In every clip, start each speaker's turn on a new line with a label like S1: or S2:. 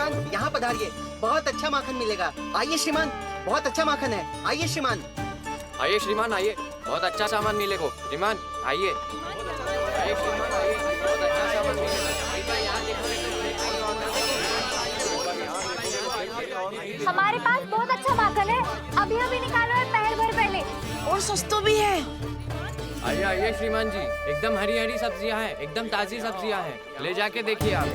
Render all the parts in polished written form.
S1: श्रीमान, यहाँ पधारिए, बहुत अच्छा माखन मिलेगा। आइए श्रीमान, बहुत अच्छा माखन है। आइए श्रीमान।
S2: आइए श्रीमान, आइए, बहुत अच्छा सामान मिलेगा। श्रीमान आइए, आइए श्रीमान, आइए, बहुत अच्छा सामान मिलेगा।
S3: हमारे पास बहुत अच्छा माखन है, अभी अभी निकालो है, पहर भर पहले, और सस्ता भी है।
S2: आइए आइए श्रीमान जी, एकदम हरी हरी सब्जियां हैं, एकदम ताजी सब्जियां हैं, ले जाके देखिए आप।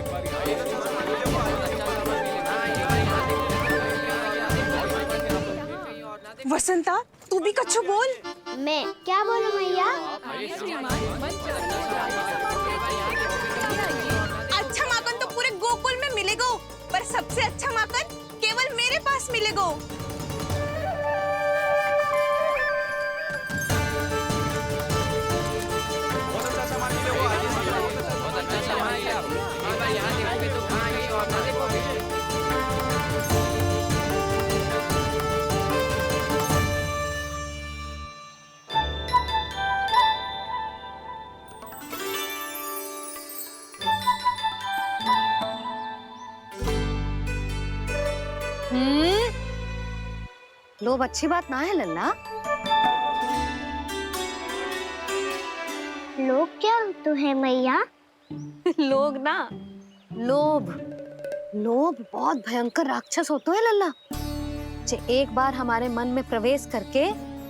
S4: वसंता, तू भी कच्छु बोल।
S3: मैं क्या बोलूं मैया?
S4: अच्छा माखन तो पूरे गोकुल में मिलेगा, पर सबसे अच्छा माखन केवल मेरे पास मिलेगा।
S5: लोभ अच्छी बात ना है लल्ला।
S3: लोग क्या होते हैं मैया?
S5: लोग ना, लोभ। लोभ बहुत भयंकर राक्षस होते हैं लल्ला, जे एक बार हमारे मन में प्रवेश करके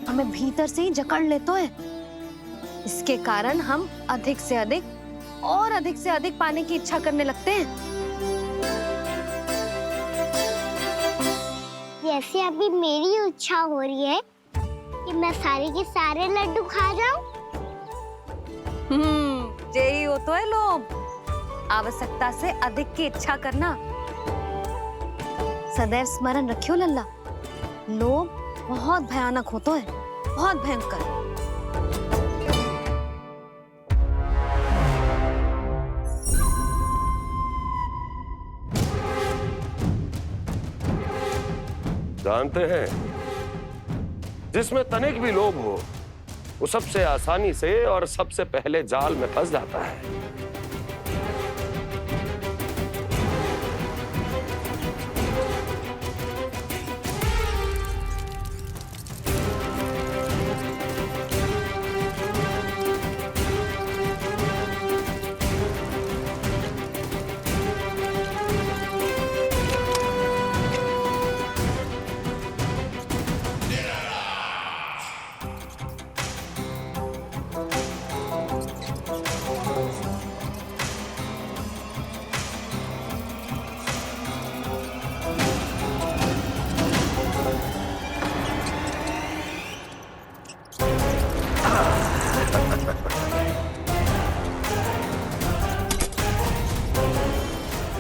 S5: हमें भीतर से ही जकड़ लेते हैं। इसके कारण हम अधिक से अधिक और अधिक से अधिक पाने की इच्छा करने लगते हैं।
S3: जैसे अभी मेरी इच्छा हो रही है कि मैं सारे के सारे लड्डू खा जाऊं।
S5: यही हो तो है लोभ, आवश्यकता से अधिक की इच्छा करना। सदैव स्मरण रखियो लल्ला, लोभ बहुत भयानक होता है, बहुत भयंकर।
S6: जानते हैं, जिसमें तनिक भी लोभ हो वो सबसे आसानी से और सबसे पहले जाल में फंस जाता है।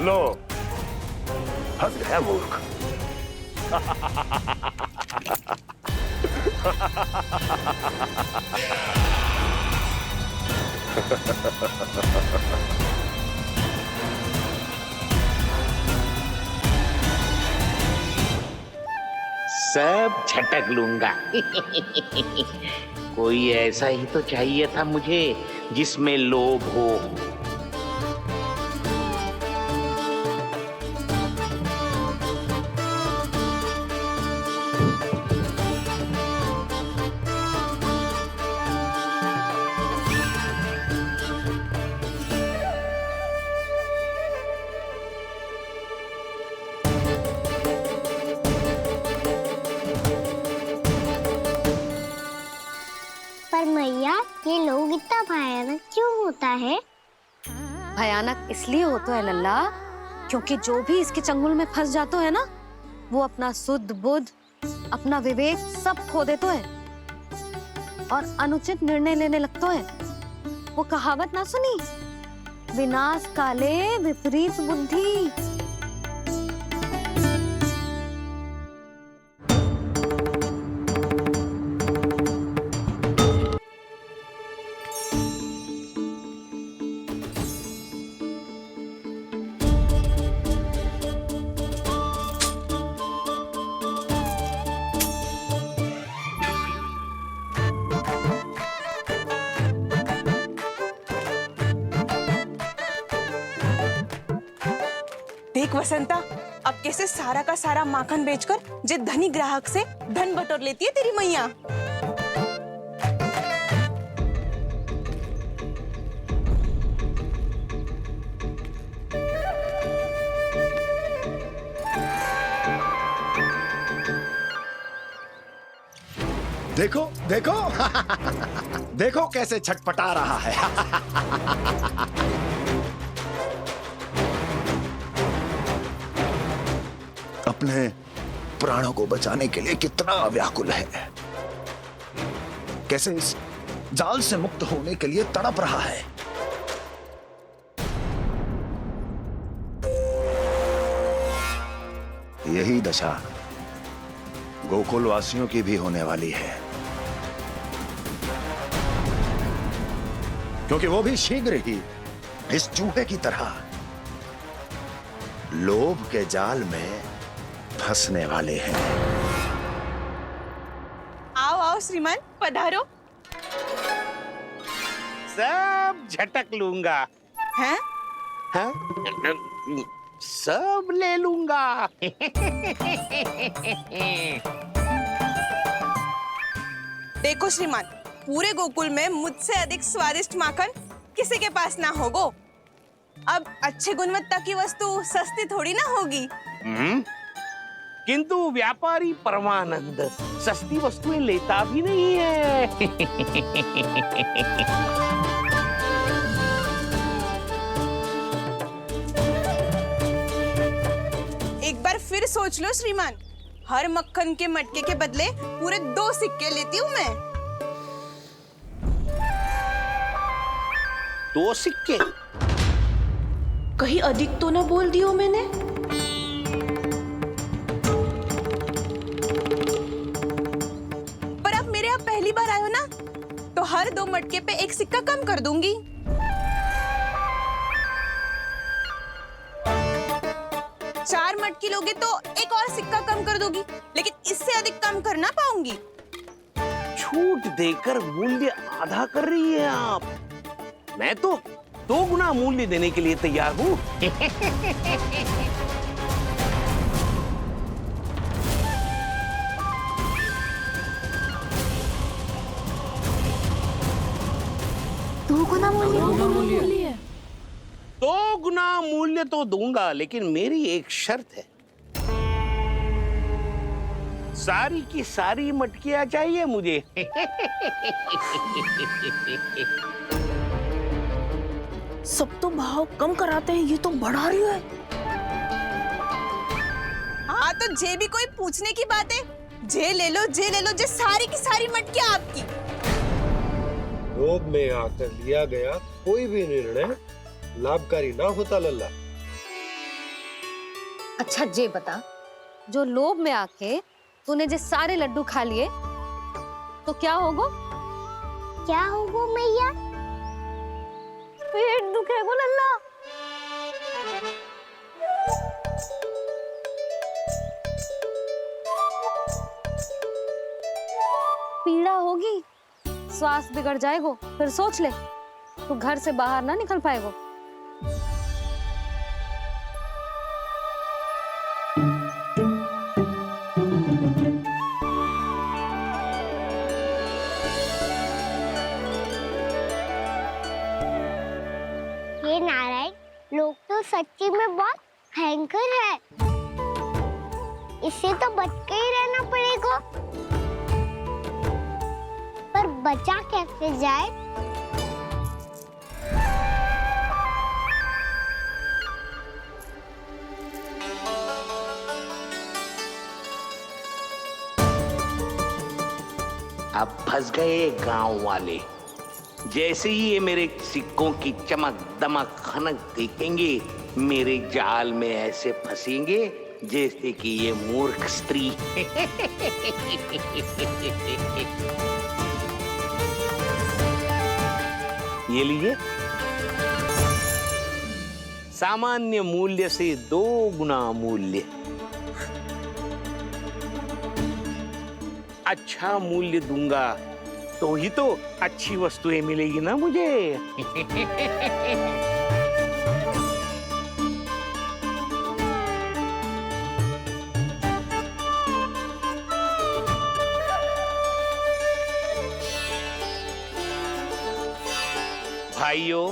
S6: लो, फंस गया मूर्ख।
S7: सब झटक लूंगा। कोई ऐसा ही तो चाहिए था मुझे जिसमें लोभ हो।
S3: पर मैया, ये लोग इतना भयानक क्यों होता है?
S5: भयानक इसलिए होता है लल्ला, क्योंकि जो भी इसके चंगुल में फंस जाता है ना, वो अपना शुद्ध बुद्ध, अपना विवेक सब खो देता है और अनुचित निर्णय लेने लगता है। वो कहावत ना सुनी, विनाश काले विपरीत बुद्धि।
S4: देख वसंता, अब कैसे सारा का सारा माखन बेचकर जे धनी ग्राहक से धन बटोर लेती है तेरी मैया।
S8: देखो देखो देखो कैसे छटपटा रहा है। अपने प्राणों को बचाने के लिए कितना व्याकुल है, कैसे इस जाल से मुक्त होने के लिए तड़प रहा है। यही दशा गोकुल वासियों की भी होने वाली है, क्योंकि वो भी शीघ्र ही इस चूहे की तरह लोभ के जाल में फंसने वाले हैं।
S4: आओ आओ श्रीमान, पधारो।
S7: सब झटक लूंगा।
S4: हैं?
S7: हाँ? सब ले लूंगा।
S4: देखो श्रीमान, पूरे गोकुल में मुझसे अधिक स्वादिष्ट माखन किसी के पास ना होगो। अब अच्छे गुणवत्ता की वस्तु सस्ती थोड़ी ना होगी।
S7: किंतु व्यापारी परमानंद सस्ती वस्तुएं लेता भी नहीं है।
S4: एक बार फिर सोच लो श्रीमान, हर मक्खन के मटके के बदले पूरे 2 सिक्के लेती हूँ मैं।
S7: 2 सिक्के?
S4: कहीं अधिक तो ना बोल दियो मैंने? पर आप मेरे यहाँ पहली बार आए हो ना, तो हर 2 मटके पे 1 सिक्का कम कर दूंगी। चार मटकी लोगे तो 1 और सिक्का कम कर दूंगी, लेकिन इससे अधिक कम कर ना पाऊंगी।
S7: छूट देकर मूल्य आधा कर रही है आप। मैं तो 2 गुना मूल्य देने के लिए तैयार हूँ।
S3: दो गुना मूल्य?
S7: 2 गुना मूल्य तो दूंगा, लेकिन मेरी एक शर्त है। सारी की सारी मटकियां चाहिए मुझे।
S4: सब तो भाव कम कराते हैं, ये तो बढ़ा रही है। हाँ तो जे भी कोई पूछने की बात है, जे ले लो, जे सारी की सारी मटकियां आपकी।
S9: लोभ में आकर लिया गया कोई भी निर्णय लाभकारी ना होता लल्ला।
S5: अच्छा जे बता, जो लोभ में आके तूने जे सारे लड्डू खा लिए तो क्या होगो?
S3: क्या होगो मैया? पेट दुखेगो लल्ला।
S5: पीड़ा होगी, स्वास्थ्य बिगड़ जाएगो, फिर सोच ले, तू घर से बाहर ना निकल पाएगो।
S3: ये नारायण, लोग तो सच्ची में बहुत भयंकर है। इससे तो बच के ही रहना पड़ेगा। पर बचा कैसे जाए?
S7: अब फंस गए गांव वाले। जैसे ही ये मेरे सिक्कों की चमक दमक खनक देखेंगे, मेरे जाल में ऐसे फंसेंगे जैसे कि ये मूर्ख स्त्री। ये लीजिए, सामान्य मूल्य से 2 गुना मूल्य। अच्छा मूल्य दूंगा तो ही तो अच्छी वस्तुएं मिलेगी ना मुझे। भाइयों,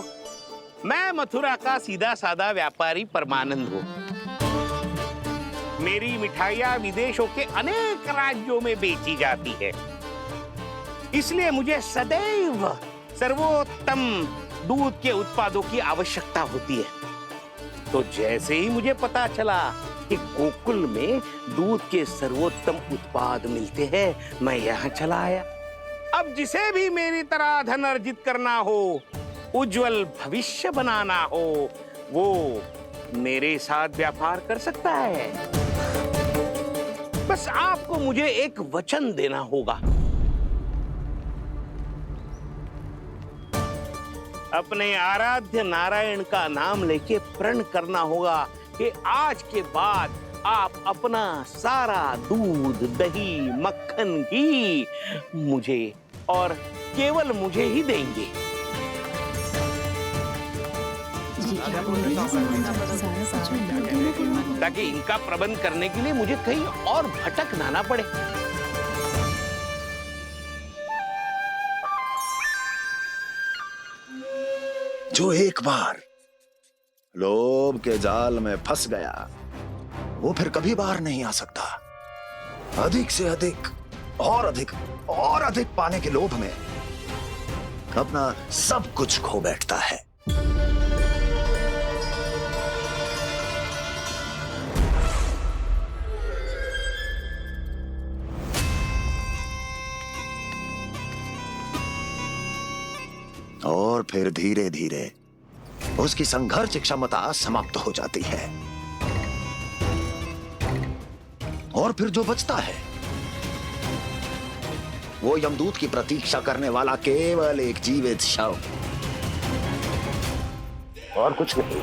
S7: मैं मथुरा का सीधा साधा व्यापारी परमानंद हूँ। मेरी मिठाइयाँ विदेशों के अनेक राज्यों में बेची जाती है, इसलिए मुझे सदैव सर्वोत्तम दूध के उत्पादों की आवश्यकता होती है। तो जैसे ही मुझे पता चला कि गोकुल में दूध के सर्वोत्तम उत्पाद मिलते हैं, मैं यहाँ चला आया। अब जिसे भी मेरी तरह धन अर्जित करना हो, उज्जवल भविष्य बनाना हो, वो मेरे साथ व्यापार कर सकता है। बस आपको मुझे एक वचन देना होगा। अपने आराध्य नारायण का नाम लेके प्रण करना होगा कि आज के बाद आप अपना सारा दूध, दही, मक्खन, घी मुझे और केवल मुझे ही देंगे। ताकि इनका प्रबंध करने के लिए मुझे कहीं और भटकना ना पड़े।
S8: जो एक बार लोभ के जाल में फंस गया, वो फिर कभी बाहर नहीं आ सकता। अधिक से अधिक और अधिक और अधिक पाने के लोभ में अपना सब कुछ खो बैठता है। और फिर धीरे धीरे उसकी संघर्ष क्षमता समाप्त हो जाती है, और फिर जो बचता है वो यमदूत की प्रतीक्षा करने वाला केवल एक जीवित शव, और कुछ नहीं।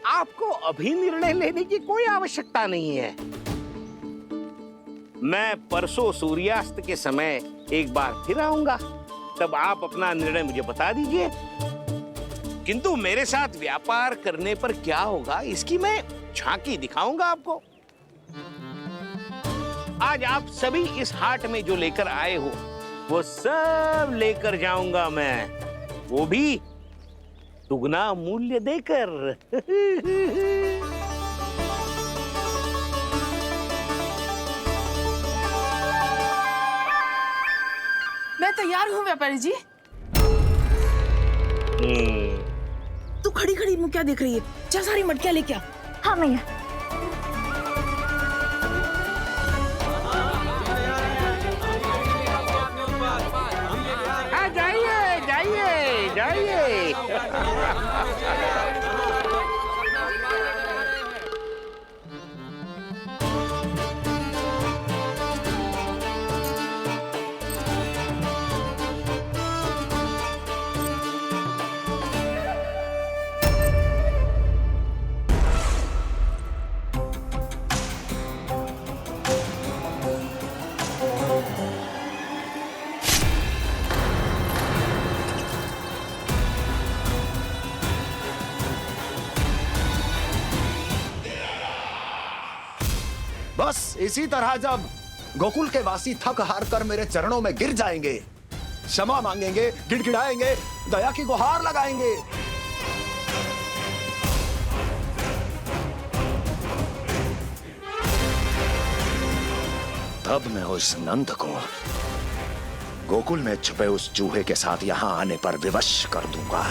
S7: आपको अभी निर्णय लेने की कोई आवश्यकता नहीं है। मैं परसों सूर्यास्त के समय एक बार फिर आऊंगा, तब आप अपना निर्णय मुझे बता दीजिए। किंतु मेरे साथ व्यापार करने पर क्या होगा, इसकी मैं झांकी दिखाऊंगा आपको। आज आप सभी इस हाट में जो लेकर आए हो, वो सब लेकर जाऊंगा मैं, वो भी दुगना मूल्य देकर।
S4: मैं तैयार हूँ व्यापारी जी।
S10: तू खड़ी खड़ी मुँह क्या देख रही है? जा सारी मटकियाँ लेके आ।
S3: हाँ मैया।
S7: जाइए जाइए जाइए।
S8: बस इसी तरह जब गोकुल के वासी थक हार कर मेरे चरणों में गिर जाएंगे, क्षमा मांगेंगे, गिड़गिड़ाएंगे, दया की गुहार लगाएंगे, तब मैं उस नंद को गोकुल में छुपे उस चूहे के साथ यहां आने पर विवश कर दूंगा।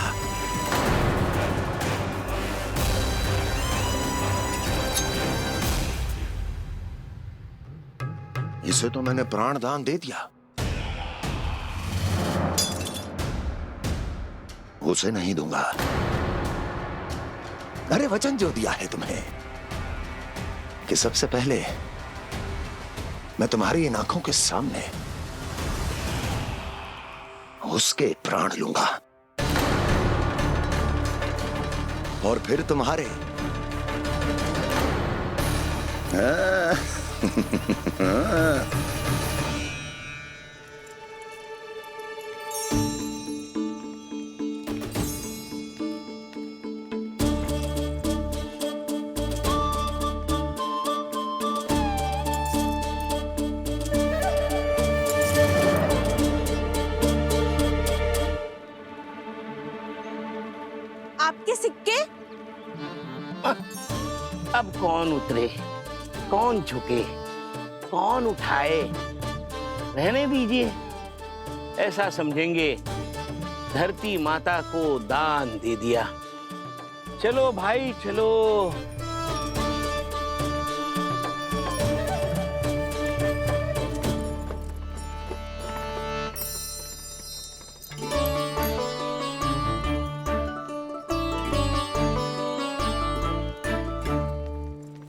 S8: इसे तो मैंने प्राण दान दे दिया, उसे नहीं दूंगा। अरे वचन जो दिया है तुम्हें कि सबसे पहले मैं तुम्हारी इन आंखों के सामने उसके प्राण लूंगा, और फिर तुम्हारे।
S7: अब कौन उतरे, कौन झुके, कौन उठाए, रहने दीजिए। ऐसा समझेंगे धरती माता को दान दे दिया। चलो भाई चलो।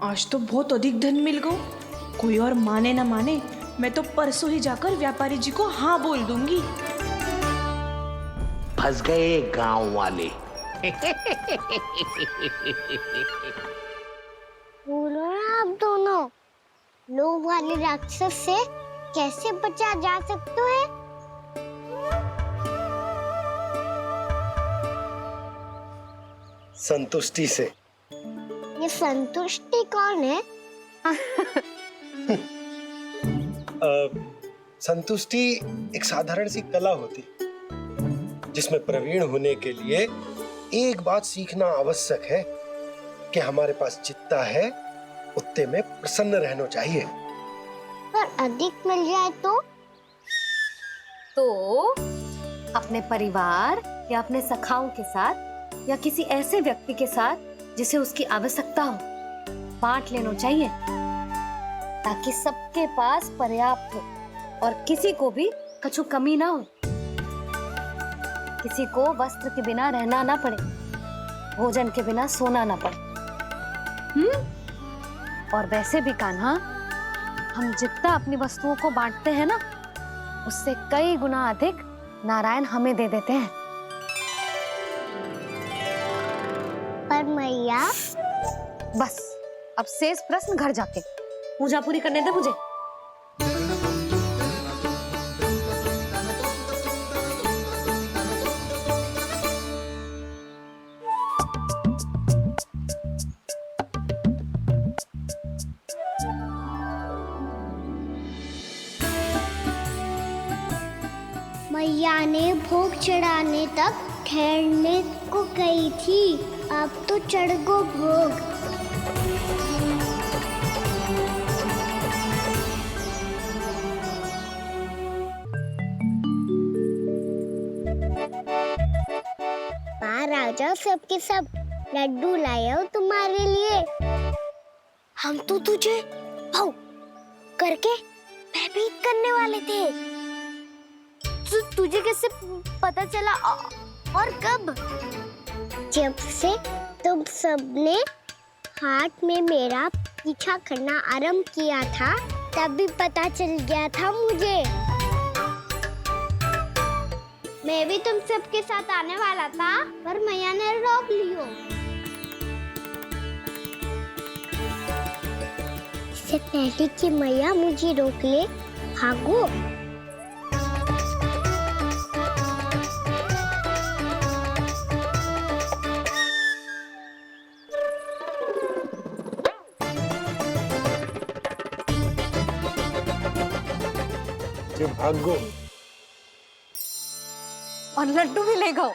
S10: आज तो बहुत अधिक धन मिल गया। कोई और माने ना माने, मैं तो परसों ही जाकर व्यापारी जी को हाँ बोल दूंगी।
S7: फंस गए गांव वाले।
S3: बोलो ना आप दोनों, लोभ वाले राक्षस से कैसे बचा जा सकते है?
S9: संतुष्टि से।
S3: ये संतुष्टि कौन है?
S9: संतुष्टि एक साधारण सी कला होती जिसमें प्रवीण होने के लिए एक बात सीखना आवश्यक है कि हमारे पास जितना है उतने में प्रसन्न रहना चाहिए।
S3: पर अधिक मिल जाए
S5: तो अपने परिवार या अपने सखाओं के साथ या किसी ऐसे व्यक्ति के साथ जिसे उसकी आवश्यकता हो बांट लेना चाहिए, ताकि सबके पास पर्याप्त हो और किसी को भी कछु कमी ना हो, किसी को वस्त्र के बिना रहना ना पड़े, भोजन के बिना सोना ना पड़े। और वैसे भी कान्हा, हम जितना अपनी वस्तुओं को बांटते हैं ना, उससे कई गुना अधिक नारायण हमें दे देते हैं।
S3: पर मैया,
S5: बस अब शेष प्रश्न घर जाके पूजा पूरी करने दे मुझे।
S3: मैया ने भोग चढ़ाने तक ठहरने को कही थी, अब तो चढ़ गो भोग। बाहर आ जाओ सबके सब, लड्डू लाया हूँ तुम्हारे लिए। हम तो तुझे भाव करके भयभीत करने वाले थे। तुझे कैसे पता चला और कब? जब से तुम सबने हाथ में मेरा पीछा करना आरंभ किया था, तभी पता चल गया था मुझे। मैं भी तुम सबके साथ आने वाला था, पर मैया ने रोक लियो। इससे पहले कि मैया मुझे रोक ले, भागो।
S9: भागो
S5: और लड्डू भी ले गो।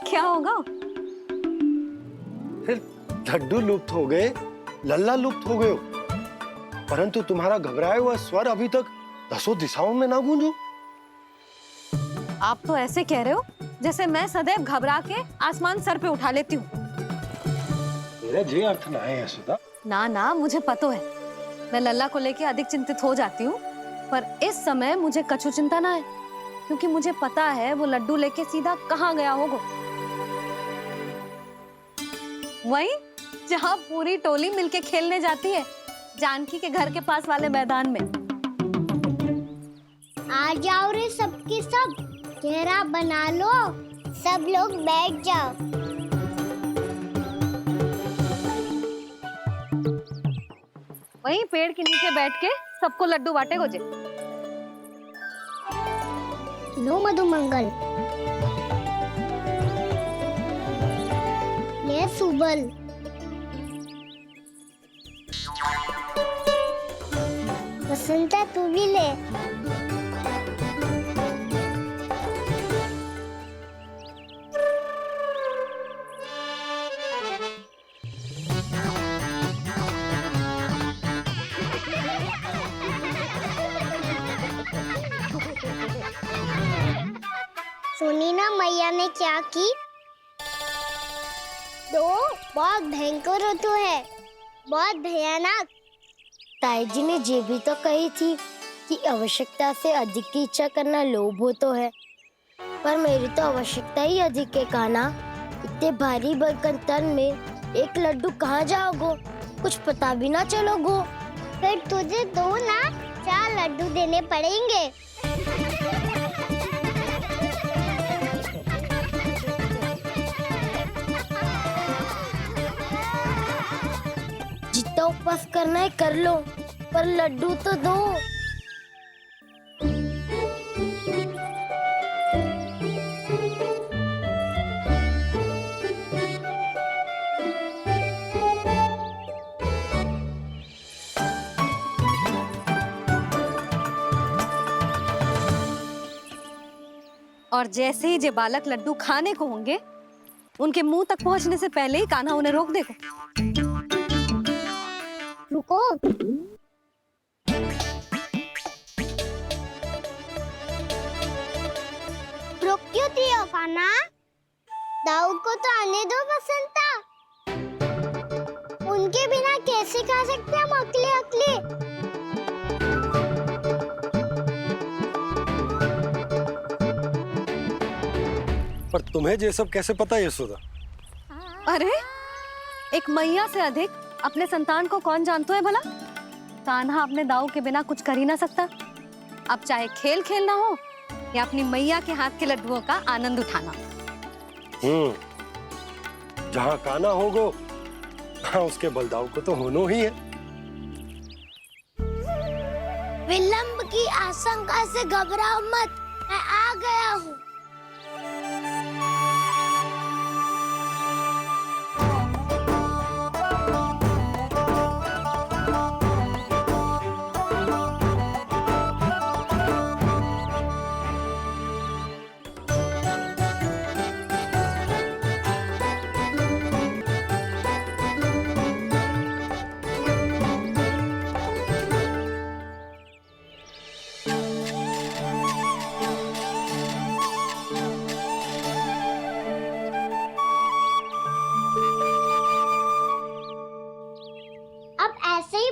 S5: क्या होगा?
S9: फिर लड्डू लुप्त हो गए, लल्ला लुप्त हो गए, परंतु तुम्हारा घबराया हुआ स्वर अभी तक 10 दिशाओं में ना गूंजो।
S5: आप तो ऐसे कह रहे हो जैसे मैं सदैव घबरा के आसमान सर पे उठा लेती हूँ।
S9: मेरा जे अर्थ ना है यशोदा।
S5: ना ना, मुझे पता है, मैं लल्ला को लेके अधिक चिंतित हो जाती हूँ, पर इस समय मुझे कछु चिंता ना है, क्योंकि मुझे पता है वो लड्डू लेके सीधा कहाँ गया होगा। वहीं जहाँ पूरी टोली मिलके खेलने जाती है, जानकी के घर के पास वाले मैदान में।
S3: आ जाओ रे सबके सब, घेरा बना लो, सब लोग बैठ जाओ।
S5: वहीं पेड़ के नीचे बैठ के सबको लड्डू बांटे गोजे।
S3: लो मधुमंगल, ले सुबल, वसंता तू भी ले। क्या की? तो बहुत भयंकर ऋतु है, बहुत भयानक। ताई जी ने ये भी तो कही थी कि आवश्यकता से अधिक की इच्छा करना लोभ हो तो है, पर मेरी तो आवश्यकता ही अधिक है कान्हा। इतने भारी बर्तन तन में एक लड्डू कहाँ जाओगो, कुछ पता भी ना चलोगो। फिर तुझे 2 ना 4 लड्डू देने पड़ेंगे। जितना उपवास करना है कर लो, पर लड्डू तो दो।
S5: और जैसे ही जे बालक लड्डू खाने को होंगे, उनके मुंह तक पहुंचने से पहले ही कान्हा उन्हें रोक देगा।
S3: रुको। रुक क्यों दियो कान्हा? दाऊ को तो आने दो बसंता। उनके बिना कैसे खा सकते हम अकेले अकेले?
S9: पर तुम्हें ये सब कैसे पता है यशोदा?
S5: अरे एक मैया से अधिक अपने संतान को कौन जानता है भला? कान्हा अपने दाऊ के बिना कुछ कर ही ना सकता। अब चाहे खेल खेलना हो या अपनी मैया के हाथ के लड्डुओं का आनंद उठाना।
S9: जहाँ कान्हा होगो, हाँ उसके बलदाऊ को तो होनो ही है।
S3: विलंब की आशंका से घबराओ मत, मैं आ गया हूँ।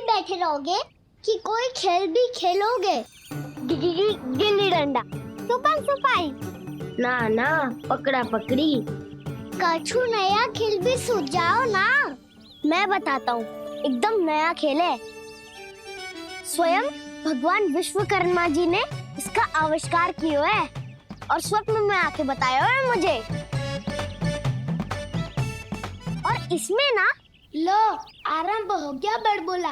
S3: बैठे रहोगे कि कोई खेल भी खेलोगे? गिल्ली डंडा, छुपन छुपाई, ना ना पकड़ा पकड़ी, कछु नया खेल भी सुझाओ ना। मैं बताता हूँ, एकदम नया खेल है। स्वयं भगवान विश्वकर्मा जी ने इसका आविष्कार किया है और स्वप्न में आके बताया है मुझे। और इसमें ना लो आरंभ हो गया बड़बोला।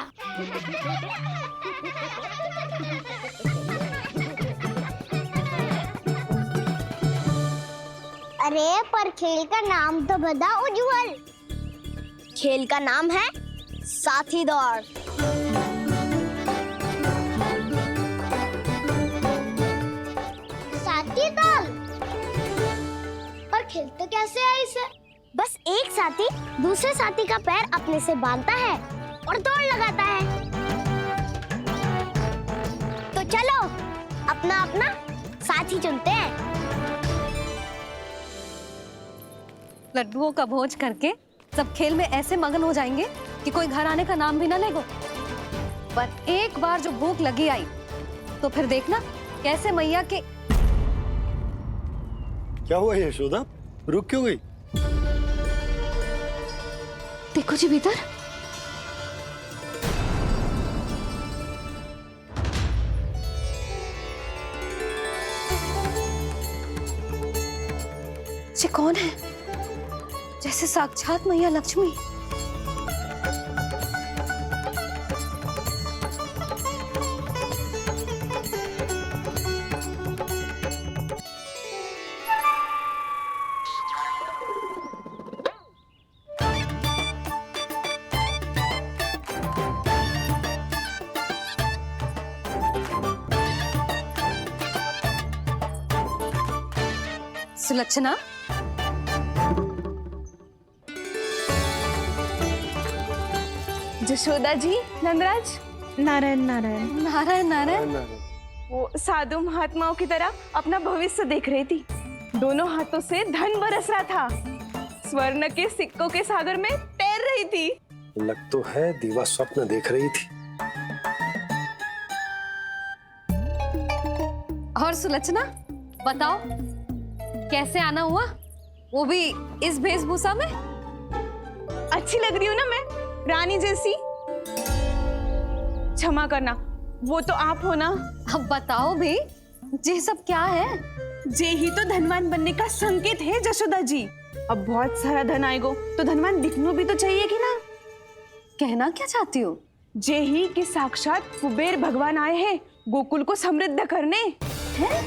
S3: अरे पर खेल का नाम तो बता उज्जवल। खेल का नाम है साथी दौड़। साथी दौड़? पर खेलते कैसे है इसे? बस एक साथी दूसरे साथी का पैर अपने से बांधता है और दौड़ लगाता है। तो चलो अपना अपना साथी चुनते हैं।
S5: लड्डुओं का भोज करके सब खेल में ऐसे मगन हो जाएंगे कि कोई घर आने का नाम भी ना लेगो। पर एक बार जो भूख लगी आई तो फिर देखना कैसे मैया के।
S9: क्या हुआ यशोदा, रुक क्यों गई?
S5: देखो जी भीतर। ये कौन है? जैसे साक्षात मैया लक्ष्मी। सुलक्षणा,
S4: जशोदा जी, नंदराज।
S10: नारायण नारायण।
S5: नारायण नारायण।
S4: वो साधु महात्माओं की तरह अपना भविष्य देख रही थी। दोनों हाथों से धन बरस रहा था, स्वर्ण के सिक्कों के सागर में तैर रही थी।
S9: लग तो है दीवा स्वप्न देख रही थी।
S5: और सुलक्षणा बताओ, कैसे आना हुआ, वो भी इस वेशभूषा में?
S4: अच्छी लग रही हूँ ना मैं, रानी जैसी? क्षमा करना, वो तो आप हो ना।
S5: अब बताओ भी, ये सब क्या है?
S4: जे ही तो धनवान बनने का संकेत है जशोदा जी। अब बहुत सारा धन आएगा तो धनवान दिखना भी तो चाहिए कि ना।
S5: कहना क्या चाहती हो?
S4: जे ही कि साक्षात कुबेर भगवान आए हैं गोकुल को समृद्ध करने। हैं?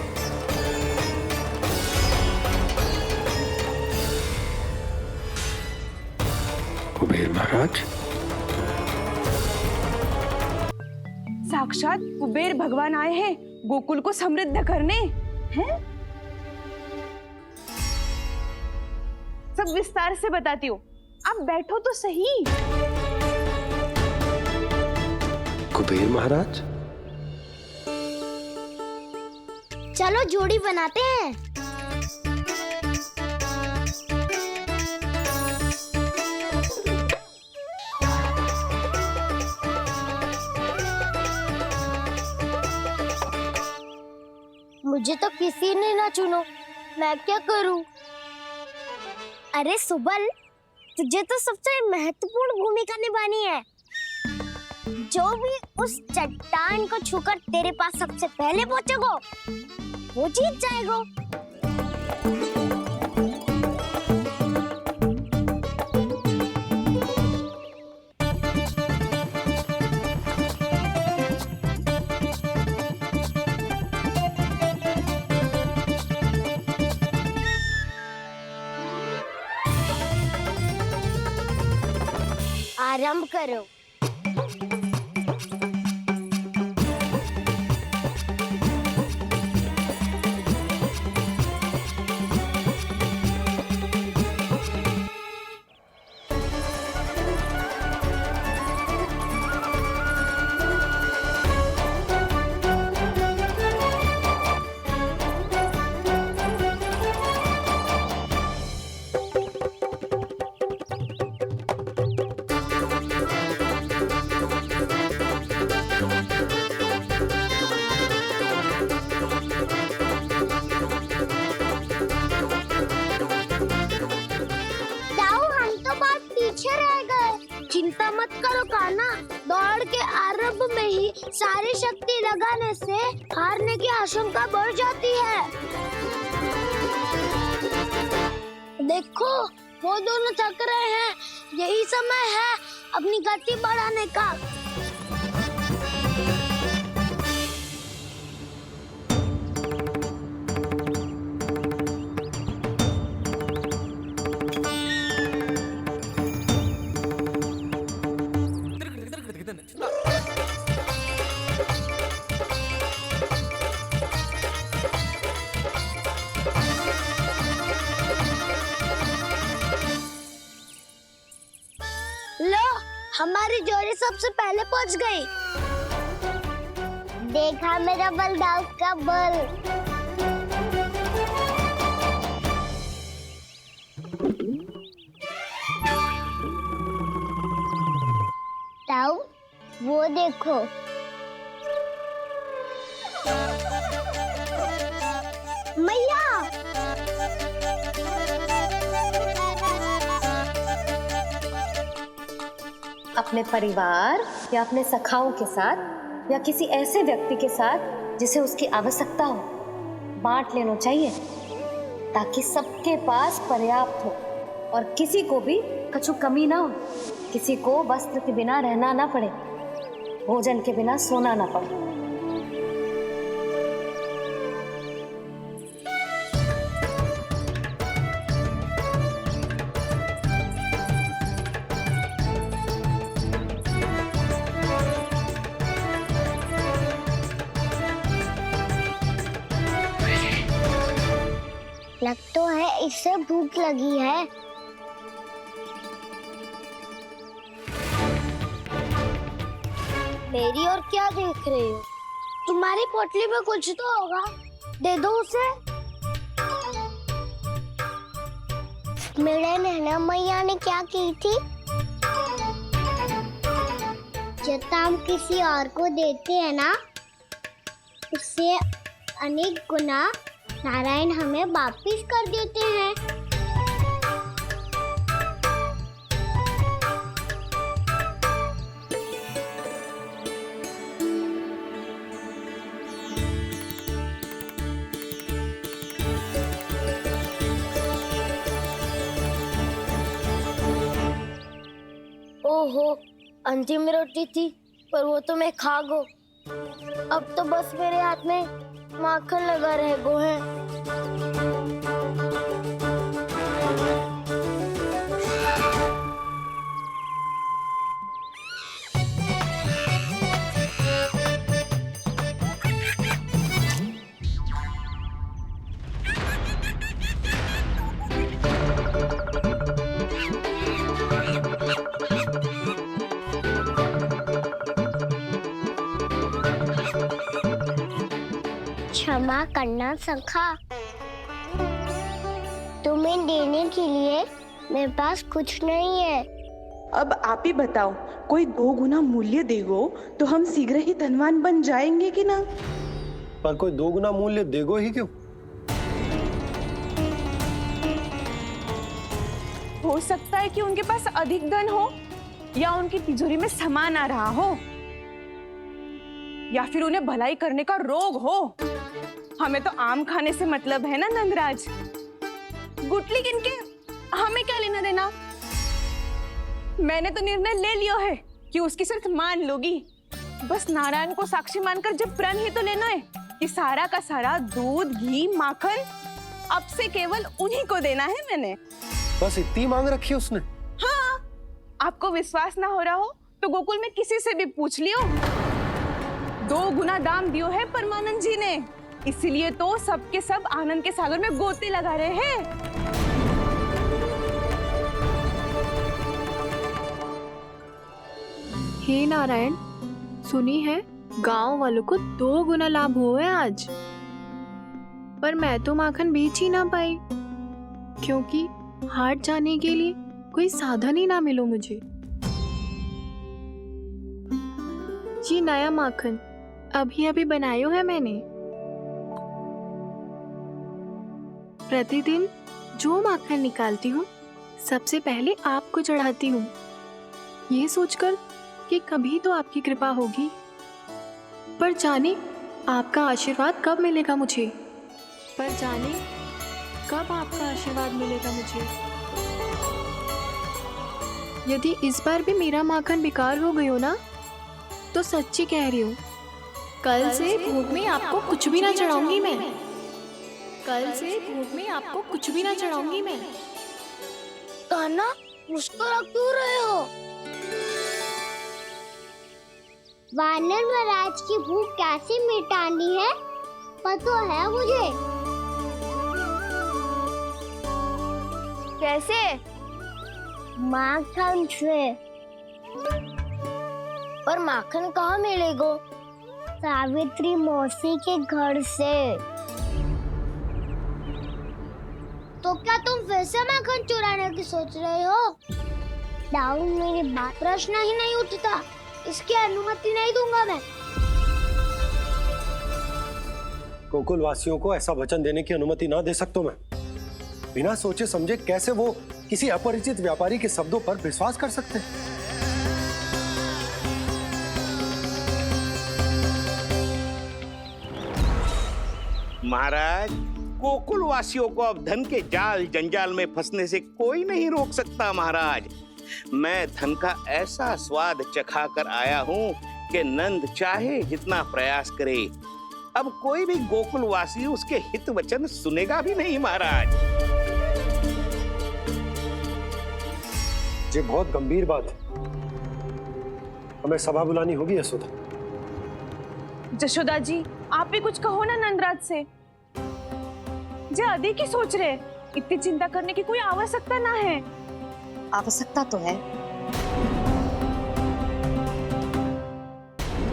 S9: कुबेर महाराज?
S4: साक्षात कुबेर भगवान आए हैं गोकुल को समृद्ध करने। हैं? सब विस्तार से बताती हूँ, आप बैठो तो सही।
S9: कुबेर महाराज?
S3: चलो जोड़ी बनाते हैं। मुझे तो किसी ने ना चुनो, मैं क्या करूं? अरे सुबल, तुझे तो सबसे महत्वपूर्ण भूमिका निभानी है। जो भी उस चट्टान को छूकर तेरे पास सबसे पहले पहुंचेगा, वो जीत जाएगा। आरंभ करो। चिंता मत करो कान्हा, दौड़ के आरंभ में ही सारी शक्ति लगाने से हारने की आशंका बढ़ जाती है। देखो, वो दोनों थक रहे हैं, यही समय है अपनी गति बढ़ाने का। लो, हमारी जोड़ी सबसे पहले पहुंच गई। देखा मेरा बलदाव का बल। ताऊ, वो देखो। मैया,
S5: अपने परिवार या अपने सखाओं के साथ या किसी ऐसे व्यक्ति के साथ जिसे उसकी आवश्यकता हो, बांट लेना चाहिए ताकि सबके पास पर्याप्त हो और किसी को भी कछु कमी ना हो, किसी को वस्त्र के बिना रहना ना पड़े, भोजन के बिना सोना ना पड़े।
S3: लग तो है इससे भूख लगी है। मेरी और क्या देख रहे हो? तुम्हारी पोटली में कुछ तो होगा, दे दो उसे। मेरे नैना मैया ने क्या की थी? जितना हम किसी और को देते हैं ना, उससे अनेक गुना नारायण हमें वापिस कर देते हैं।
S11: ओहो, अंतिम रोटी थी, पर वो तो मैं खा गो। अब तो बस मेरे हाथ में माखन लगा रह गो है।
S3: क्षमा करना सखा, तुम्हें देने के लिए मेरे पास कुछ नहीं है।
S10: अब आप ही बताओ, कोई 2 गुना मूल्य देगो तो हम शीघ्र ही धनवान बन जाएंगे कि ना?
S9: पर कोई 2 गुना मूल्य देगो ही क्यों?
S4: हो सकता है कि उनके पास अधिक धन हो, या उनकी तिजोरी में सामान आ रहा हो, या फिर उन्हें भलाई करने का रोग हो। हमें तो आम खाने से मतलब है ना नंदराज। गुटली किनके, हमें क्या लेना देना। मैंने तो निर्णय ले लिया है कि उसकी सिर्फ मान लूंगी। बस नारायण को साक्षी मानकर जब प्रण ही तो लेना है कि सारा का सारा दूध, घी, माखन अब से केवल उन्हीं को देना है मैंने।
S9: बस इतनी मांग रखी है उसने?
S4: हाँ, आपको विश्वास ना हो रहा हो तो गोकुल में किसी से भी पूछ लियो। 2 गुना दाम दियो है परमानंद जी ने, इसीलिए तो सबके सब आनंद के सागर में गोते लगा रहे हैं।
S12: हे नारायण, सुनी है गांव वालों को 2 गुना लाभ हुआ है आज, पर मैं तो माखन बेच ही ना पाई, क्योंकि हाट जाने के लिए कोई साधन ही ना मिलो मुझे। ये नया माखन अभी अभी बनायो है मैंने। प्रतिदिन जो माखन निकालती हूँ सबसे पहले आपको चढ़ाती हूँ, ये सोचकर कि कभी तो आपकी कृपा होगी। पर जाने आपका आशीर्वाद कब मिलेगा मुझे, पर जाने कब आपका आशीर्वाद मिलेगा मुझे। यदि इस बार भी मेरा माखन बेकार हो गयो ना, तो सच्ची कह रही हूँ, कल से भोग में आपको कुछ भी ना चढ़ाऊंगी मैं। कल से भोग में आपको कुछ भी ना चढ़ाऊंगी मैं।
S11: कान्हा, मुस्कुरा क्यों रहे हो?
S3: वानर महाराज की भूख कैसे मिटानी है पता है मुझे।
S11: कैसे?
S3: माखन से।
S11: पर माखन कहाँ मिलेगा?
S3: सावित्री मौसी के घर से। तो क्या तुम फिर से माखन चुराने की सोच रहे हो? डाउन मेरी बात प्रश्न ही नहीं उठता, इसकी अनुमति नहीं दूंगा मैं।
S9: गोकुल वासियों को ऐसा वचन देने की अनुमति ना दे सकता मैं। बिना सोचे समझे कैसे वो किसी अपरिचित व्यापारी के शब्दों पर विश्वास कर सकते हैं?
S7: महाराज, गोकुल वासियों को अब धन के जाल जंजाल में फंसने से कोई नहीं रोक सकता। महाराज, मैं धन का ऐसा स्वाद चखा कर आया हूँ कि नंद चाहे जितना प्रयास करे, अब कोई भी गोकुल वासी उसके हित वचन सुनेगा भी नहीं। महाराज,
S9: ये बहुत गंभीर बात है, हमें सभा बुलानी होगी यशोदा।
S4: जशोदा जी, आप भी कुछ कहो ना नंदराज से। जे अधिक ही सोच रहे, इतनी चिंता करने की कोई आवश्यकता ना है।
S5: आवश्यकता तो है।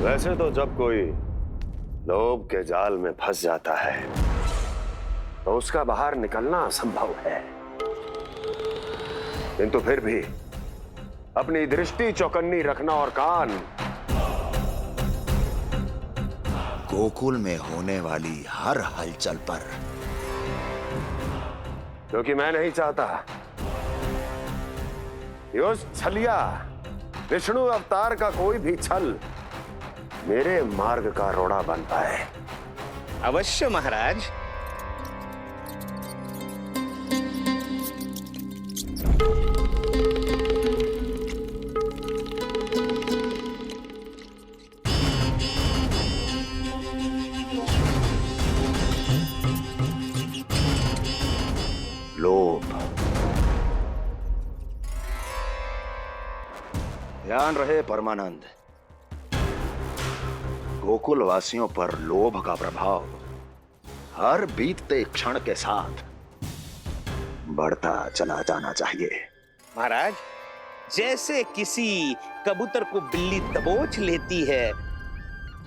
S6: वैसे तो जब कोई लोभ के जाल में फंस जाता है तो उसका बाहर निकलना असंभव है। किंतु फिर भी अपनी दृष्टि चौकन्नी रखना और कान
S8: गोकुल में होने वाली हर हलचल पर,
S6: क्योंकि मैं नहीं चाहता कि उस छलिया विष्णु अवतार का कोई भी छल मेरे मार्ग का रोड़ा बन पाए।
S7: अवश्य महाराज।
S8: लोभ। ध्यान रहे परमानंद, गोकुल वासियों पर लोभ का प्रभाव हर बीतते क्षण के साथ बढ़ता चला जाना चाहिए।
S7: महाराज, जैसे किसी कबूतर को बिल्ली दबोच लेती है,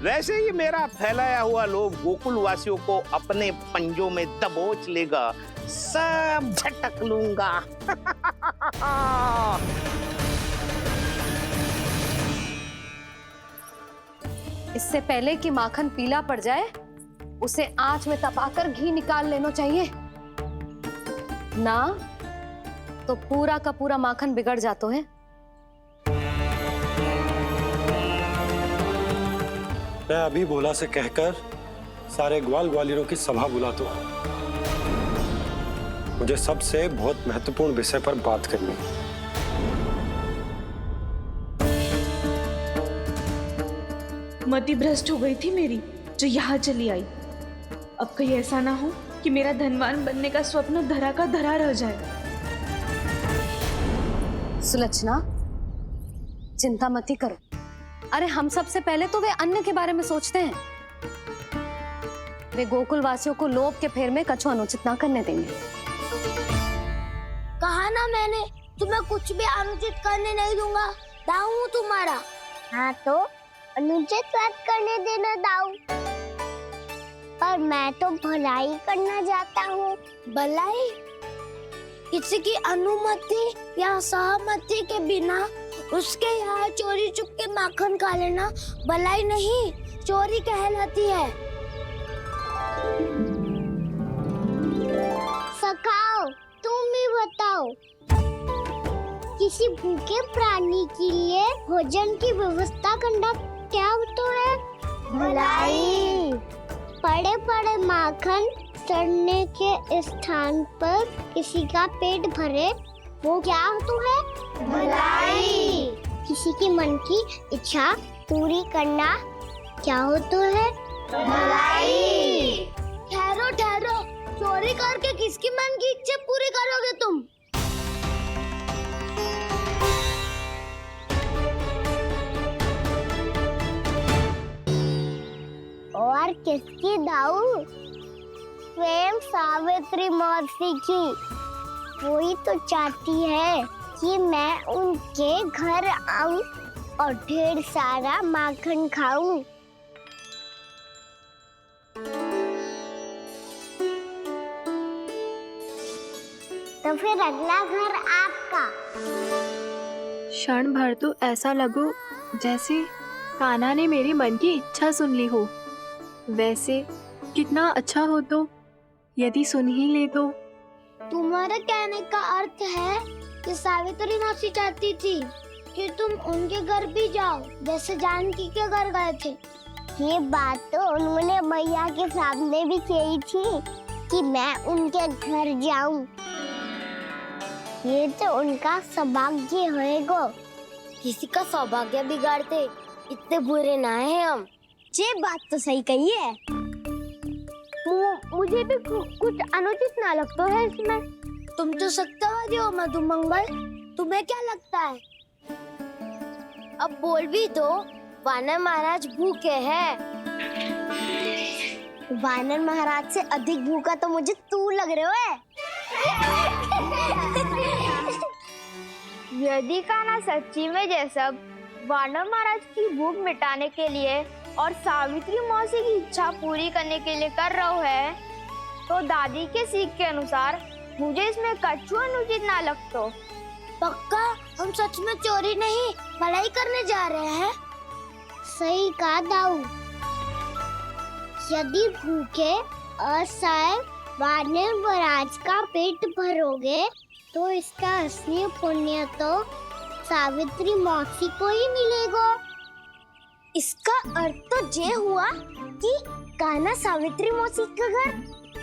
S7: वैसे ही मेरा फैलाया हुआ लोभ गोकुल वासियों को अपने पंजों में दबोच लेगा। सब झटक लूंगा।
S5: इससे पहले कि माखन पीला पड़ जाए, उसे आंच में तपाकर घी निकाल लेना चाहिए ना, तो पूरा का पूरा माखन बिगड़ जाता है।
S9: मैं अभी भोला से कहकर सारे ग्वाल ग्वालियरों की सभा बुलाता हूं। मुझे सबसे बहुत महत्वपूर्ण विषय पर बात करनी है।
S10: मति भ्रष्ट हो गई थी मेरी, जो यहाँ चली आई। अब कहीं ऐसा ना हो कि मेरा धनवान बनने का स्वप्न धरा का धरा रह जाए।
S5: सुलक्षणा, चिंता मत ही करो। अरे हम सबसे पहले तो वे अन्न के बारे में सोचते हैं। वे गोकुल वासियों को लोभ के फेर में कछु अनुचित ना करने देंगे।
S11: कहा ना मैंने, तुम्हें कुछ भी अनुचित करने नहीं दूंगा। दाऊ हूँ तुम्हारा। हाँ तो अनुचित बात करने देना दाऊ। पर मैं तो भलाई करना चाहता हूँ। भलाई? किसी की अनुमति या सहमति के बिना उसके यहाँ चोरी चुप के माखन खा लेना भलाई नहीं, चोरी कहलाती है। सखाओ, तुम ही बताओ, किसी भूखे प्राणी के लिए भोजन की व्यवस्था करना क्या तो है? भलाई। पड़े पड़े माखन सड़ने के स्थान पर किसी का पेट भरे, वो क्या तो है? भलाई। किसी की मन की इच्छा पूरी करना क्या हो तो है? भलाई। ठहरो ठहरो, चोरी करके किसकी मन की इच्छा पूरी करोगे तुम? और किसकी दाऊ? स्वयं सावित्री मौसी की। वही तो चाहती है कि मैं उनके घर आऊं और ढेर सारा माखन खाऊं। तो फिर अगला घर आपका।
S12: क्षण भर तो ऐसा लगो जैसे कान्हा ने मेरे मन की इच्छा सुन ली हो। वैसे कितना अच्छा हो तो यदि सुन ही ले तो।
S11: तुम्हारे कहने का अर्थ है कि सावित्री मौसी चाहती थी कि तुम उनके घर भी जाओ, जैसे जानकी के घर गए थे। ये बात तो उन्होंने मैया के सामने भी कही थी कि मैं उनके घर जाऊं। ये तो उनका सौभाग्य होएगा। किसी का सौभाग्य बिगाड़ते इतने बुरे ना हैं हम। ये बात तो सही कही है। मुझे भी कुछ अनुचित ना लगता है इसमें। तुम तो सत्यवादी हो मधुमंगल, तुम्हें क्या लगता है? अब बोल भी दो, वानर महाराज भूखे हैं। वानर महाराज से अधिक भूखा तो मुझे तू लग रहे हो।
S13: यदि कान्हा सच्ची में ये सब वानर महाराज की भूख मिटाने के लिए और सावित्री मौसी की इच्छा पूरी करने के लिए कर रहा है, तो दादी के सीख के अनुसार मुझे इसमें कछु अनुचित ना लगतो।
S11: पक्का हम सच में चोरी नहीं भलाई करने जा रहे हैं? सही कहा दाऊ। यदि भूखे असहाय वानर महाराज का पेट भरोगे तो इसका असली पुण्य तो सावित्री मौसी को ही मिलेगा। इसका अर्थ तो ये हुआ कि कान्हा सावित्री मौसी का घर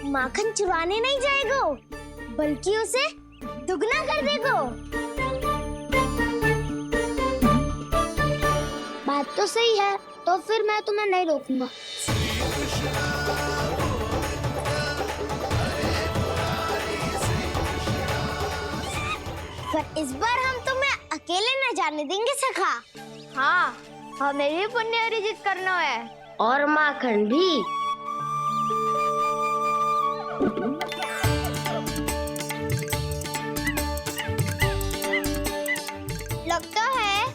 S11: माखन चुराने नहीं जाएगा, बल्कि उसे दुगना कर देगा। बात तो सही है, तो फिर मैं तुम्हें नहीं रोकूंगा। पर इस बार हम तुम्हें अकेले न जाने देंगे सखा।
S13: हाँ, हमें भी पुण्य अर्जित करना है
S11: और माखन भी। लगता है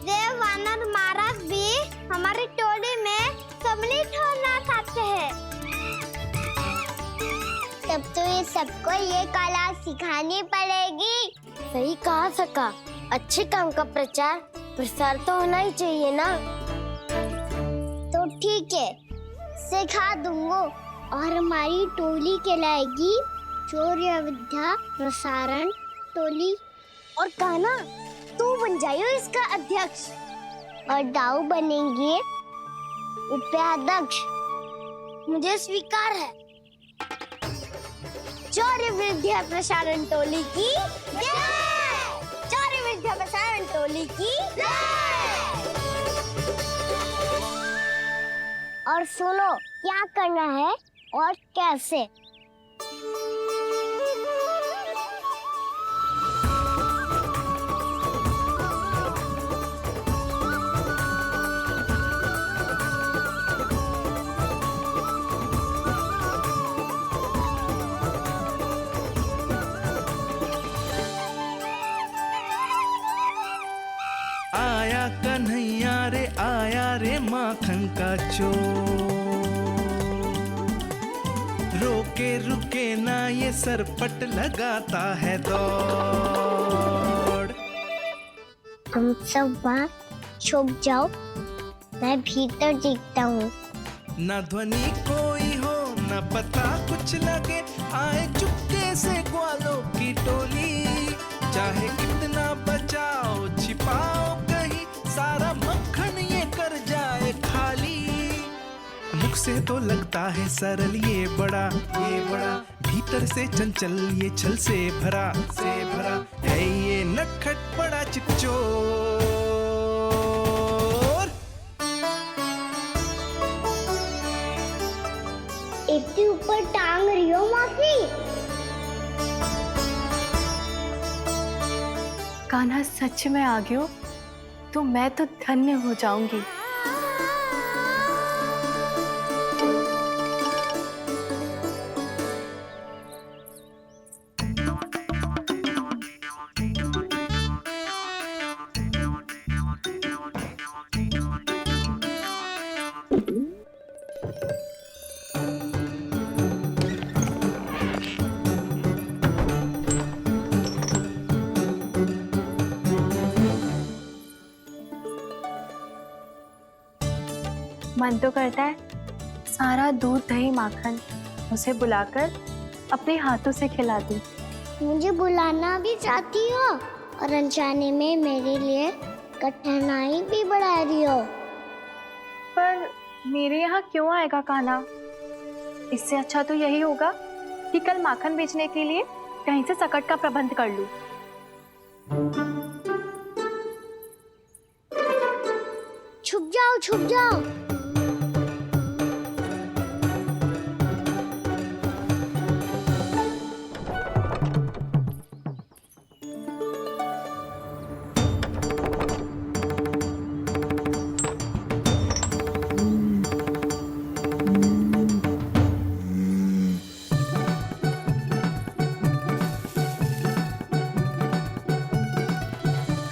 S11: देव वानर महाराज भी हमारी टोली में सम्मिलित होना चाहते हैं। तब तो ये सबको ये कला सिखानी पड़ेगी। सही कहा सका। अच्छे काम का प्रचार प्रसार तो होना ही चाहिए ना। तो ठीक है, सिखा दूंगा और हमारी टोली कहलाएगी चौर्य विद्या प्रसारण टोली। और कान्हा तू बन जाइयो इसका अध्यक्ष और दाऊ बनेंगे उपाध्यक्ष। मुझे स्वीकार है। चौर्य विद्या प्रसारण टोली की जय! चौर्य विद्या प्रसारण टोली की जय! और सुनो क्या करना है और कैसे।
S14: आया कन्हैया रे आया रे माखन का चोर, रोके रुके ना ये सरपट लगाता है दौड़।
S11: तुम सब वहाँ छुप जाओ, मैं भीतर देखता हूँ।
S14: न ध्वनि कोई हो न पता कुछ लगे, आए चुपके से ग्वालों की टोली। चाहे कितना बचाओ छिपाओ कहीं, सारा मक्खन ये कर जाए खाली। मुख से तो लगता है सरल ये बड़ा भीतर से चंचल ये छल से भरा है ये नटखट बड़ा चिकचोर।
S11: इतने ऊपर टांग रही हो मौसी।
S12: कान्हा सच में आ गयो तो मैं तो धन्य हो जाऊंगी। मन तो करता है सारा दूध दही माखन उसे बुलाकर अपने हाथों से खिला दूं।
S11: मुझे बुलाना भी चाहती हो और अनजाने में मेरे लिए कठिनाई भी बढ़ा रही हो।
S12: पर मेरे यहाँ क्यों आएगा कान्हा? इससे अच्छा तो यही होगा कि कल माखन बेचने के लिए कहीं से सकट का प्रबंध कर लूं।
S11: छुप जाओ छुप जाओ।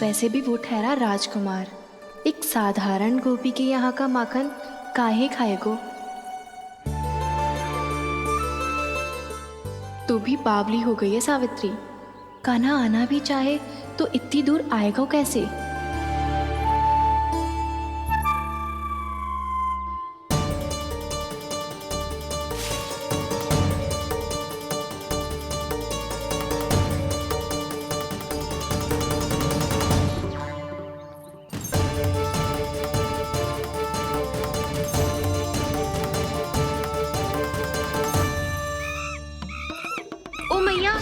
S12: वैसे भी वो ठहरा राजकुमार, एक साधारण गोपी के यहाँ का माखन काहे खाएगो। तू भी बावली हो गई है सावित्री, कान्हा आना भी चाहे तो इतनी दूर आएगा कैसे? ओ मैया,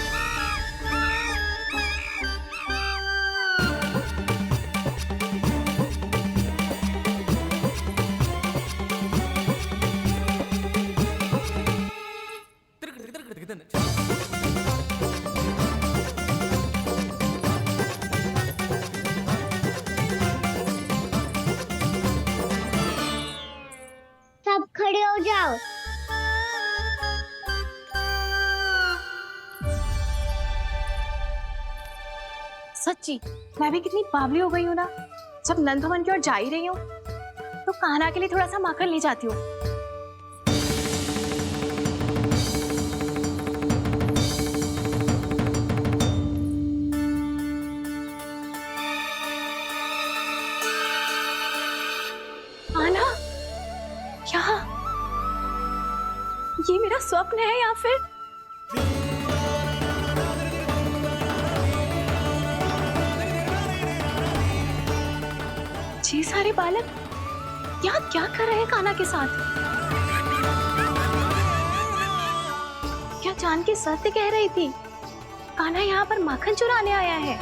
S11: सब खड़े हो जाओ।
S12: सच्ची मैं भी कितनी बावली हो गई हूँ ना। जब नंद भवन की ओर जा ही रही हूँ तो कान्हा के लिए थोड़ा सा माखन ले जाती हूँ। कान्हा, क्या ये मेरा स्वप्न है या फिर ये सारे बालक यहाँ क्या कर रहे हैं कान्हा के साथ? क्या जानकी सत्य कह रही थी? कान्हा यहाँ पर माखन चुराने आया है।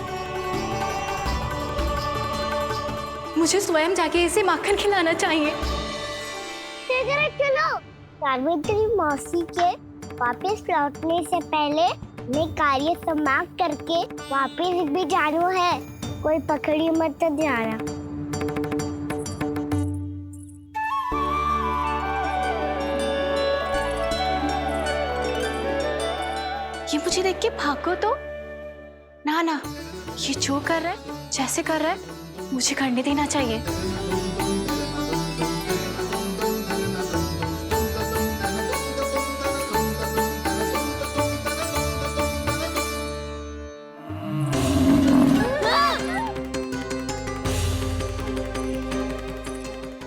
S12: मुझे स्वयं जाके इसे माखन खिलाना चाहिए।
S11: चलो, सावित्री मौसी के वापस लौटने से पहले मैं कार्य समाप्त करके वापस भी जाना है। कोई पकड़ी मत जाना।
S12: ये मुझे देख के भागो तो ना ना, ये जो कर रहा है, जैसे कर रहा है, मुझे करने देना चाहिए।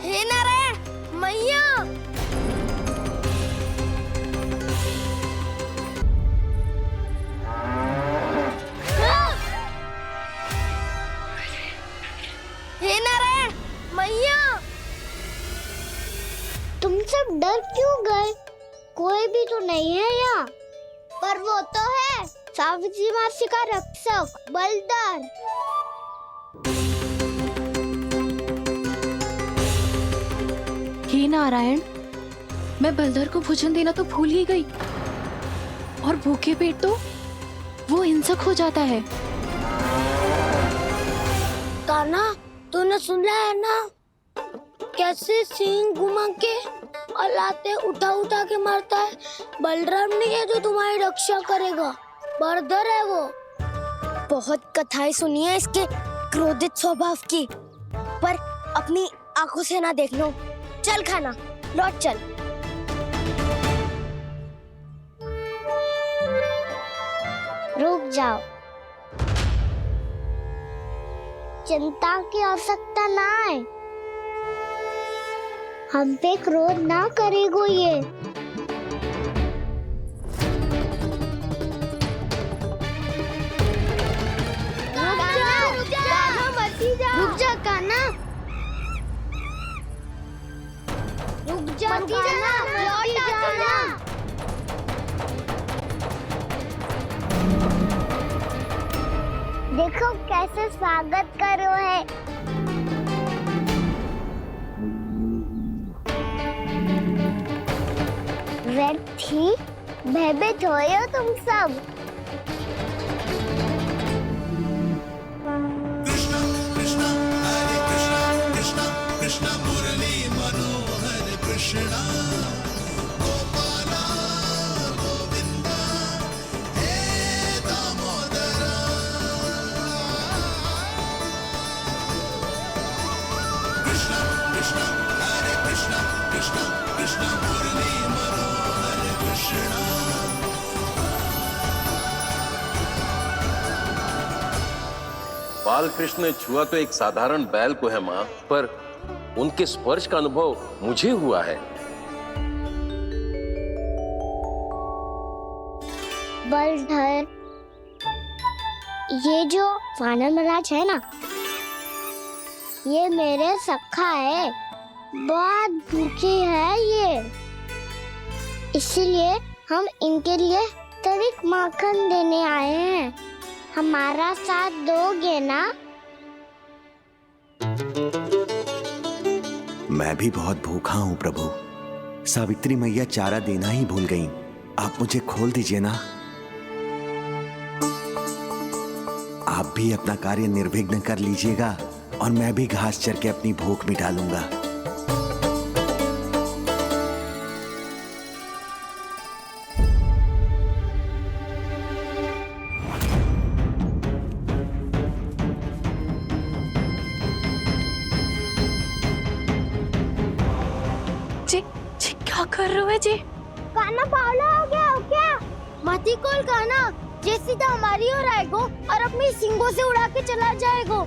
S11: हे नारायण मैया, हे नारायण मैया, तुम सब डर क्यों गए? कोई भी तो नहीं है यहाँ। पर वो तो है, सावित्री मासी का रक्षक बलदार।
S12: हे नारायण, मैं बलदर को भोजन देना तो भूल ही गई, और भूखे पेट तो वो हिंसक हो जाता है।
S11: कान्हा, तूने सुना है ना कैसे सींग घुमा के और लाते उठा उठा के मारता है? बलराम नहीं है जो तुम्हारी रक्षा करेगा, बलदर है वो। बहुत कथाएं सुनी है इसके क्रोधित स्वभाव की, पर अपनी आंखों से ना देख लो। चल खाना, लौट चल। रुक जाओ, चिंता की आवश्यकता ना है। हम पे क्रोध ना करेगो ये। रुक जा कान्हा, रुक जा कान्हा, लौट जाना। देखो कैसे स्वागत करो है। व्यर्थी भयभीत हो तुम सब।
S6: बालकृष्ण ने छुआ तो एक साधारण बैल को है माँ, पर उनके स्पर्श का अनुभव मुझे हुआ है।
S3: बलधर, ये जो वानर महाराज है ना, ये मेरे सखा है, बहुत भूखे हैं ये, इसलिए हम इनके लिए तनिक माखन देने आए हैं। हमारा साथ दोगे ना?
S15: मैं भी बहुत भूखा हूँ प्रभु। सावित्री मैया चारा देना ही भूल गईं। आप मुझे खोल दीजिए ना। आप भी अपना कार्य निर्विघ्न कर लीजिएगा और मैं भी घास चर के अपनी भूख मिटा लूंगा।
S12: क्या कर रहे हो जी?
S3: काना पावला हो गया हो क्या? मती कोल काना, जे सीधा हमारी ओर आएगो और अपनी सींगों से उड़ा के चला जाएगो।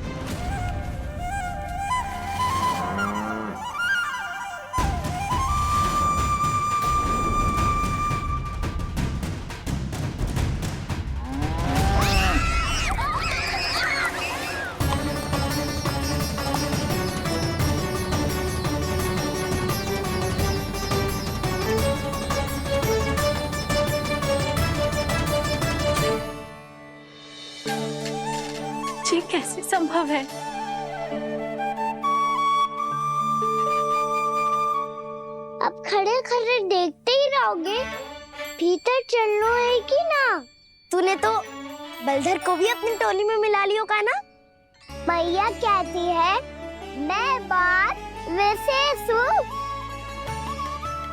S12: ये कैसे संभव है?
S3: अब खड़े खड़े देखते ही रहोगे? भीतर चलना है कि ना? तूने तो बलधर को भी अपनी टोली में मिला लियो का ना? भैया कहती है मैं बात विशेष हूँ,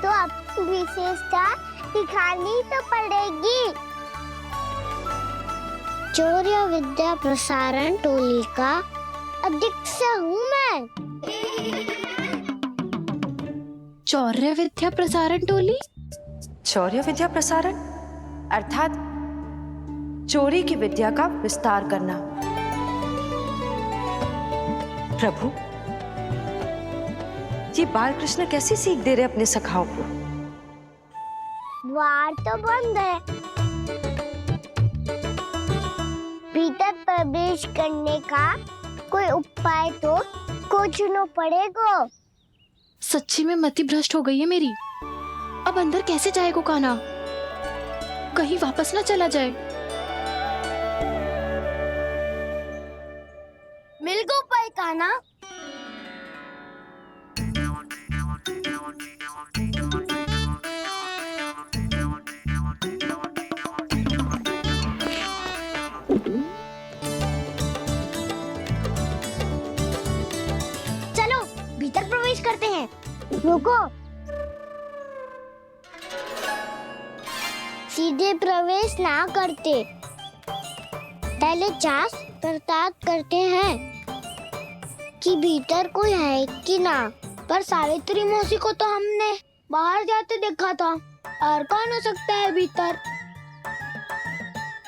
S3: तो अब विशेषता दिखानी तो पड़ेगी। चौर्य विद्या प्रसारण टोली का अध्यक्ष हूँ मैं।
S12: चौर्य विद्या प्रसारण टोली?
S16: चौर्य विद्या प्रसारण अर्थात चोरी की विद्या का विस्तार करना। प्रभु, ये बालकृष्ण कैसी सीख दे रहे अपने सखाओं को?
S3: द्वार तो बंद है, भीतर प्रवेश करने का कोई उपाय तो खोजना पड़ेगा।
S12: सच्ची में मति भ्रष्ट हो गई है मेरी। अब अंदर कैसे जाएगा काना? कहीं वापस ना चला जाए।
S3: मिल गो उपाय काना। भीतर प्रवेश करते हैं। रुको, सीधे प्रवेश ना करते, पहले जांच पड़ताल करते हैं कि भीतर कोई है कि ना। पर सावित्री मौसी को तो हमने बाहर जाते देखा था, और कौन हो सकता है भीतर?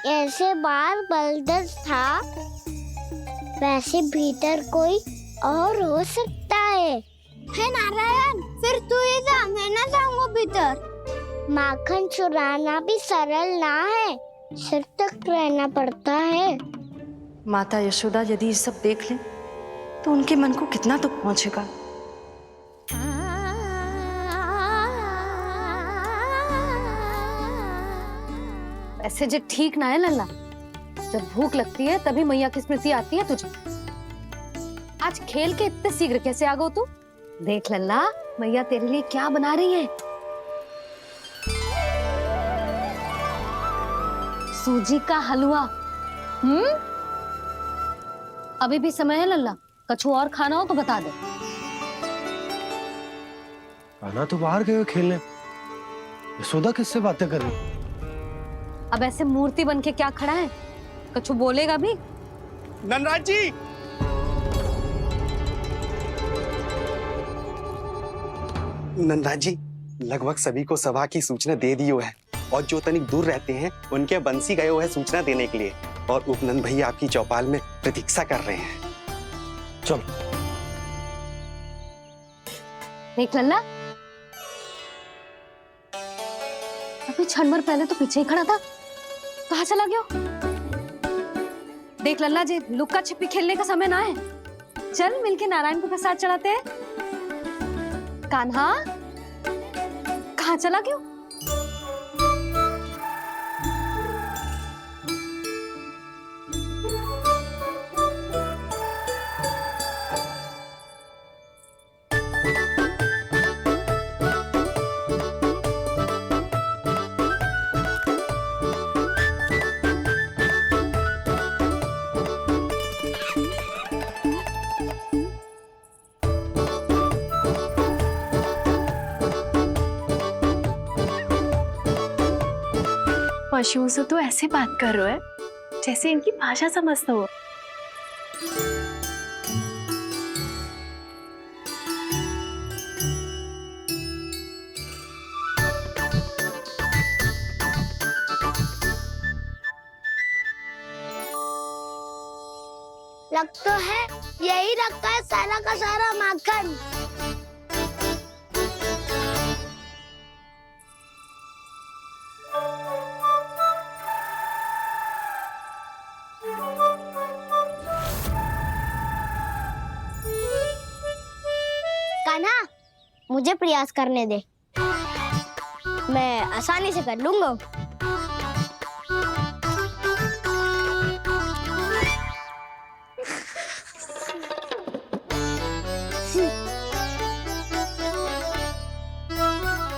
S3: ऐसे बार बलदर था, वैसे भीतर कोई और हो सकता है नारायण? फिर तू ही जा, मैं ना जाऊंगा भीतर। माखन चुराना भी सरल ना है, सिर तक रहना पड़ता है।
S16: माता यशोदा यदि ये सब देख लें तो उनके मन को कितना दुख पहुंचेगा।
S5: ऐसे जो ठीक ना है लल्ला, जब भूख लगती है तभी मैया की स्मृति आती है तुझे। आज खेल के इतने शीघ्र कैसे आ गो तू? देख लल्ला, मैया तेरे लिए क्या बना रही है। सूजी का हलवा। अभी भी समय है लल्ला, कछु और खाना हो तो बता दे।
S9: कान्हा तो बाहर गए खेलने, यशोदा किससे बातें कर रही?
S5: अब ऐसे मूर्ति बन के क्या खड़ा है? कछु बोलेगा भी?
S1: नंदराज जी,
S17: नंदराज जी, लगभग सभी को सभा की सूचना दे दी है, और जो तनिक दूर रहते हैं उनके बंसी गए है सूचना देने के लिए। और उपनंद भैया आपकी चौपाल में प्रतीक्षा कर रहे हैं। चलो।
S5: देख लल्ला, अभी क्षण भर पहले तो पीछे ही खड़ा था, कहाँ चला गया? देख लल्ला जी, लुक्का छिपी खेलने का समय ना है। चल मिलके नारायण को प्रसाद चढ़ाते हैं। कान्हा, कहाँ चला गया?
S12: पशुओं से तो ऐसे बात कर रहे हो जैसे इनकी भाषा समझता हो।
S11: लग तो है यही रखा है सारा का सारा माखन। कान्हा, मुझे प्रयास करने दे, मैं आसानी से कर लूंगा।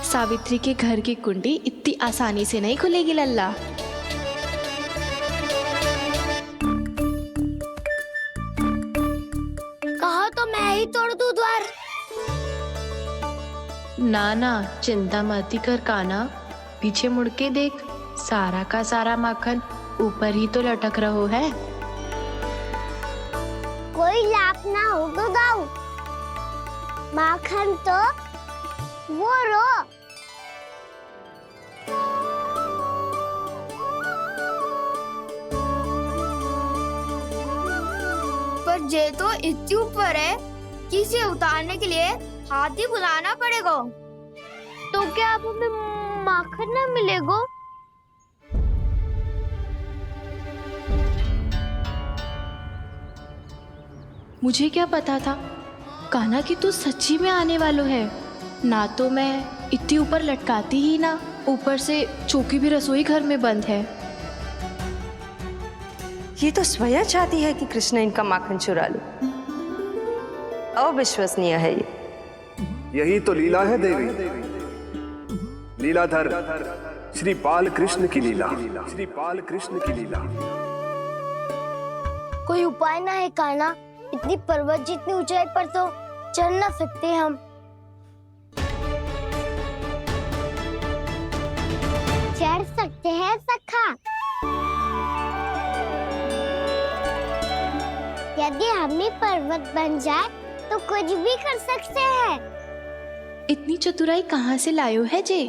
S10: सावित्री के घर की कुंडी इतनी आसानी से नहीं खुलेगी लल्ला।
S11: कहो तो मैं ही तोड़ दूं द्वार।
S10: ना ना, चिंता मत कर कान्हा, पीछे मुड़ के देख, सारा का सारा माखन ऊपर ही तो लटक रहो है।
S11: कोई लाभ ना हो तो दाऊ, माखन तो वो रो।
S13: पर जे तो इतनी ऊपर है कि इसे उतारने के लिए हाथी बुलाना पड़ेगा। तो क्या अब हमें माखन ना मिलेगा?
S10: मुझे क्या पता था कान्हा कि तू सच्ची में आने वालो है। ना तो मैं इतनी ऊपर लटकाती ही ना, ऊपर से चौकी भी रसोई घर में बंद है।
S16: ये तो स्वयं चाहती है कि कृष्ण इनका माखन चुरा ले। अविश्वसनीय है ये।
S18: यही तो लीला है देवी, लीलाधर श्री बाल कृष्ण की लीला, श्री बाल कृष्ण की लीला।
S11: कोई उपाय ना है कान्हा? इतनी पर्वत जितनी ऊंचाई पर तो चढ़ ना सकते हम। चढ़ सकते हैं सखा, यदि हम ही पर्वत बन जाए तो कुछ भी कर सकते हैं।
S10: इतनी चतुराई कहाँ से लायो है जे?